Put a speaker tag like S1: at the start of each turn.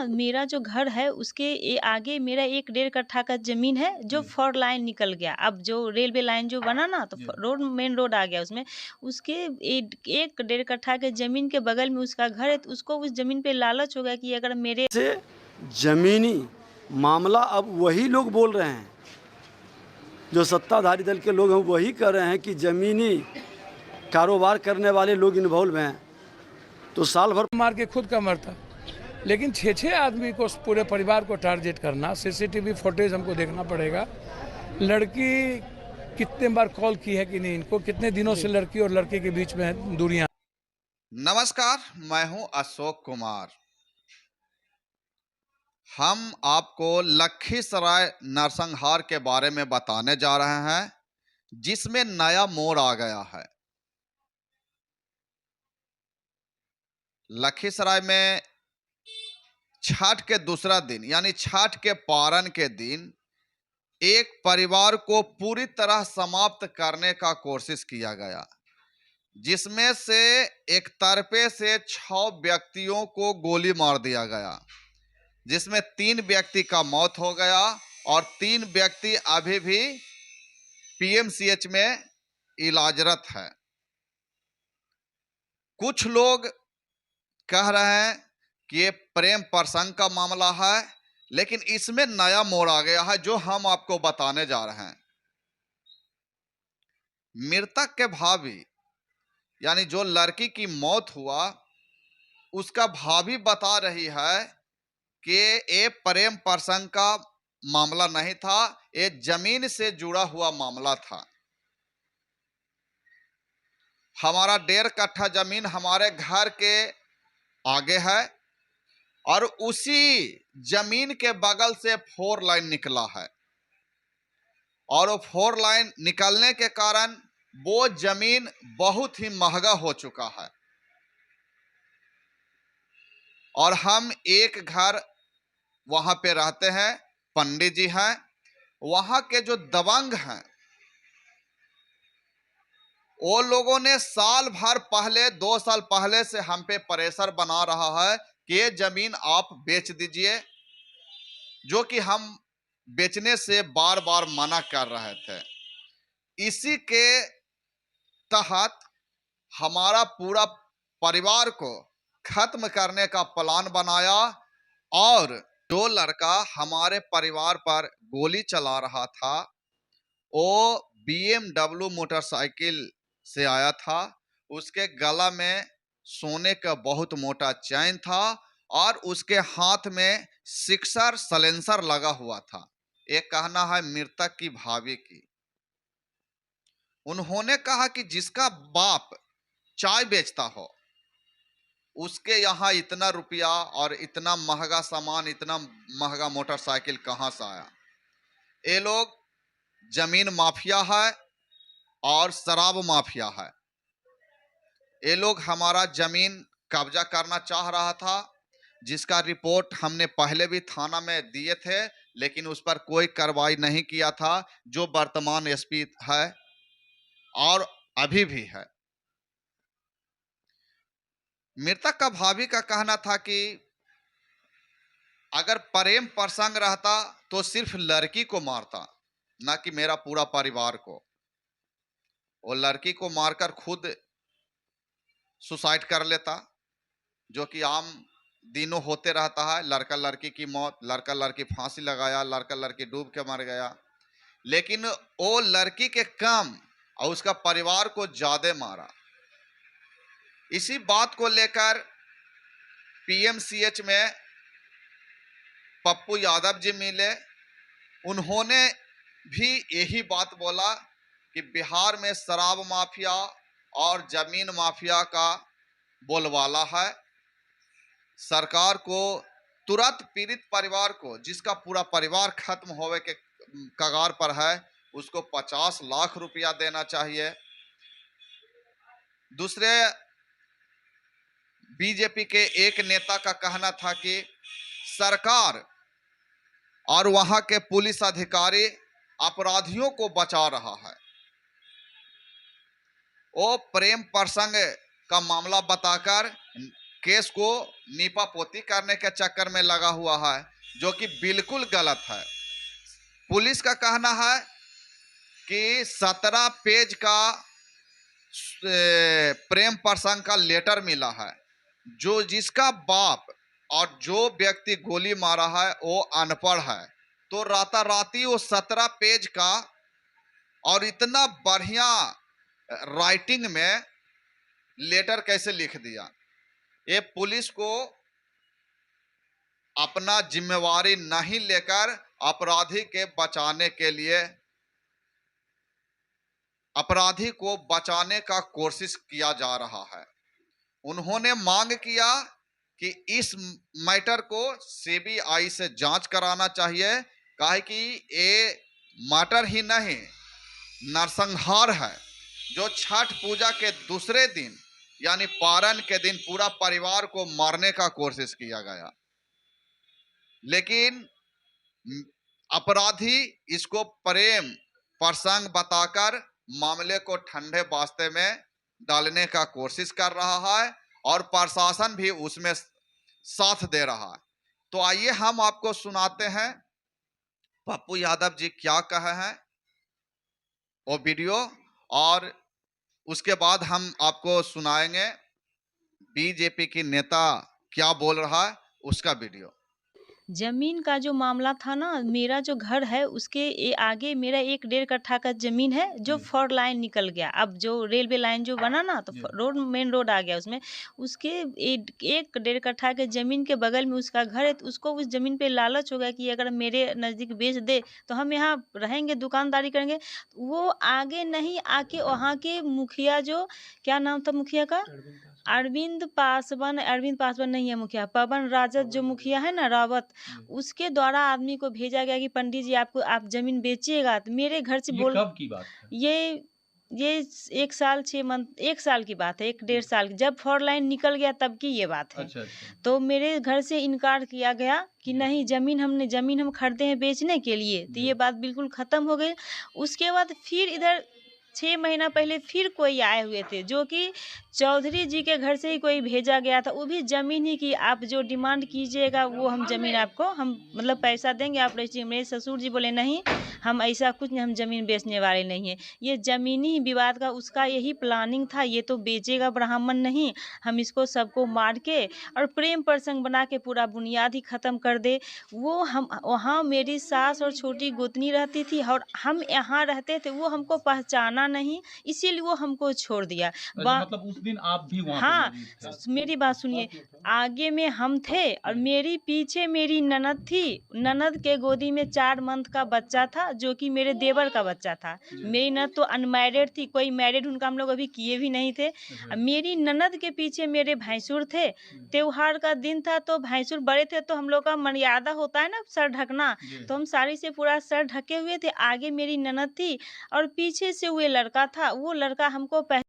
S1: मेरा जो घर है उसके आगे मेरा 1 डेढ़ कट्ठा का ज़मीन है जो
S2: जी,
S1: 4 लाइन निकल गया। अब जो रेलवे लाइन जो बना ना तो
S2: जी।
S1: रोड मेन रोड आ गया उसमें। उसके 1 डेढ़ कट्ठा के ज़मीन के बगल में उसका घर है तो उसको उस ज़मीन पे लालच हो गया कि अगर मेरे
S2: से ज़मीनी मामला अब वही लोग बोल रहे हैं, जो सत्ताधारी दल के लोग हैं वही कह रहे हैं कि ज़मीनी कारोबार करने वाले लोग इन्वॉल्व हैं। तो साल भर
S3: मार के खुद का मरता, लेकिन 6-6 आदमी को पूरे परिवार को टारगेट करना, सीसीटीवी फुटेज हमको देखना पड़ेगा। लड़की कितने बार कॉल की है कि नहीं, इनको कितने दिनों से लड़की और लड़के के बीच में दूरियां।
S4: नमस्कार, मैं हूं अशोक कुमार। हम आपको लखीसराय नरसंहार के बारे में बताने जा रहे हैं, जिसमें नया मोड़ आ गया है। लखीसराय में छठ के दूसरा दिन यानी छठ के पारण के दिन एक परिवार को पूरी तरह समाप्त करने का कोशिश किया गया, जिसमें से एक तरफे से 6 व्यक्तियों को गोली मार दिया गया, जिसमें 3 व्यक्ति का मौत हो गया और 3 व्यक्ति अभी भी पीएमसीएच में इलाजरत है। कुछ लोग कह रहे हैं कि ये प्रेम प्रसंग का मामला है, लेकिन इसमें नया मोड़ आ गया है जो हम आपको बताने जा रहे हैं। मृतक के भाभी यानी जो लड़की की मौत हुआ उसका भाभी बता रही है कि ये प्रेम प्रसंग का मामला नहीं था, ये जमीन से जुड़ा हुआ मामला था। हमारा 1.5 कट्ठा जमीन हमारे घर के आगे है और उसी जमीन के बगल से 4 लाइन निकला है और वो 4 लाइन निकलने के कारण वो जमीन बहुत ही महंगा हो चुका है और हम एक घर वहां पे रहते हैं, पंडित जी हैं, वहां के जो दबंग हैं वो लोगों ने साल भर पहले 2 साल पहले से हम पे प्रेशर बना रहा है कि ये जमीन आप बेच दीजिए, जो कि हम बेचने से बार बार मना कर रहे थे। इसी के तहत हमारा पूरा परिवार को खत्म करने का प्लान बनाया और जो लड़का हमारे परिवार पर गोली चला रहा था वो BMW मोटरसाइकिल से आया था। उसके गला में सोने का बहुत मोटा चैन था और उसके हाथ में सिक्सर सलेंसर लगा हुआ था। ये कहना है मृतक की भाभी की। उन्होंने कहा कि जिसका बाप चाय बेचता हो उसके यहाँ इतना रुपया और इतना महंगा सामान, इतना महंगा मोटरसाइकिल कहाँ से आया। ये लोग जमीन माफिया है और शराब माफिया है। ये लोग हमारा जमीन कब्जा करना चाह रहा था, जिसका रिपोर्ट हमने पहले भी थाना में दिए थे, लेकिन उस पर कोई कार्रवाई नहीं किया था। जो वर्तमान एसपी है और अभी भी है। मृतक का भाभी का कहना था कि अगर प्रेम प्रसंग रहता तो सिर्फ लड़की को मारता, ना कि मेरा पूरा परिवार को। वो लड़की को मारकर खुद सुसाइड कर लेता, जो कि आम दिनों होते रहता है। लड़का लड़की की मौत, लड़का लड़की फांसी लगाया, लड़का लड़की डूब के मर गया, लेकिन वो लड़की के कम और उसका परिवार को ज्यादा मारा। इसी बात को लेकर पीएमसीएच में पप्पू यादव जी मिले। उन्होंने भी यही बात बोला कि बिहार में शराब माफिया और जमीन माफिया का बोलबाला है। सरकार को तुरंत पीड़ित परिवार को, जिसका पूरा परिवार खत्म होने के कगार पर है, उसको 50 लाख रुपया देना चाहिए। दूसरे बीजेपी के एक नेता का कहना था कि सरकार और वहां के पुलिस अधिकारी अपराधियों को बचा रहा है। वो प्रेम प्रसंग का मामला बताकर केस को नीपापोती करने के चक्कर में लगा हुआ है, जो कि बिल्कुल गलत है। पुलिस का कहना है कि 17 पेज का प्रेम प्रसंग का लेटर मिला है, जो जिसका बाप और जो व्यक्ति गोली मारा है वो अनपढ़ है, तो राताराती वो 17 पेज का और इतना बढ़िया राइटिंग में लेटर कैसे लिख दिया। ये पुलिस को अपना जिम्मेवारी नहीं लेकर अपराधी के बचाने के लिए, अपराधी को बचाने का कोशिश किया जा रहा है। उन्होंने मांग किया कि इस मैटर को सीबीआई से जांच कराना चाहिए, काहे कि ये मैटर ही नहीं नरसंहार है, जो छठ पूजा के दूसरे दिन यानी पारण के दिन पूरा परिवार को मारने का कोशिश किया गया। लेकिन अपराधी इसको प्रेम प्रसंग बताकर मामले को ठंडे बास्ते में डालने का कोशिश कर रहा है और प्रशासन भी उसमें साथ दे रहा है। तो आइए हम आपको सुनाते हैं पप्पू यादव जी क्या कहे हैं वो वीडियो, और उसके बाद हम आपको सुनाएंगे बीजेपी की नेता क्या बोल रहा है उसका वीडियो।
S1: ज़मीन का जो मामला था ना, मेरा जो घर है उसके आगे मेरा 1 डेढ़ कट्ठा का ज़मीन है, जो 4 लाइन निकल गया। अब जो रेलवे लाइन जो बना ना, तो रोड मेन रोड आ गया उसमें, उसके 1 डेढ़ कट्ठा के ज़मीन के बगल में उसका घर है, तो उसको उस ज़मीन पे लालच हो गया कि अगर मेरे नज़दीक बेच दे तो हम यहाँ रहेंगे, दुकानदारी करेंगे। वो आगे नहीं आके वहाँ के मुखिया, जो क्या नाम था मुखिया का, अरविंद पासवान नहीं है मुखिया, पवन राजत जो मुखिया है ना, रावत, उसके द्वारा आदमी को भेजा गया कि पंडित जी आपको आप जमीन बेचिएगा। तो मेरे घर से
S5: ये कब की बात है?
S1: ये 1 साल 6 मंथ, 1 साल की बात है, 1 डेढ़ साल की, जब 4 लाइन निकल गया तब की ये बात है।
S5: अच्छा।
S1: तो मेरे घर से इनकार किया गया कि नहीं, जमीन हम खरीदे हैं बेचने के लिए, तो ये बात बिल्कुल ख़त्म हो गई। उसके बाद फिर इधर 6 महीना पहले फिर कोई आए हुए थे, जो कि चौधरी जी के घर से ही कोई भेजा गया था, वो भी ज़मीन ही की, आप जो डिमांड कीजिएगा वो हम ज़मीन आपको, हम मतलब पैसा देंगे, आप रजिस्ट्री। मेरे ससुर जी बोले नहीं, हम ऐसा कुछ नहीं, हम ज़मीन बेचने वाले नहीं हैं, ये ज़मीनी विवाद का उसका यही प्लानिंग था, ये तो बेचेगा ब्राह्मण नहीं, हम इसको सबको मार के और प्रेम प्रसंग बना के पूरा बुनियाद ही ख़त्म कर दे। वो हम वहाँ मेरी सास और छोटी गोतनी रहती थी और हम यहाँ रहते थे, वो हमको पहचाना नहीं, इसीलिए वो हमको छोड़ दिया।
S5: मतलब उस दिन आप भी वहाँ पे
S1: हाँ,
S5: मौजूद थे?
S1: मेरी बात सुनिए, आगे में हम थे और मेरी पीछे मेरी ननद थी, ननद के गोदी में 4 मंथ का बच्चा था, जो कि मेरे देवर का बच्चा था। मेरी ननद तो अनमैरिड थी, कोई मैरिड उनका हम लोग अभी किए भी नहीं थे। मेरी ननद के पीछे मेरे भैंसुर थे, त्योहार का दिन था, तो भैंसुर बड़े थे, तो हम लोग का मर्यादा होता है ना सर ढकना, तो हम साड़ी से पूरा सर ढके हुए थे। आगे मेरी ननद थी और पीछे से वो लड़का था, वो लड़का हमको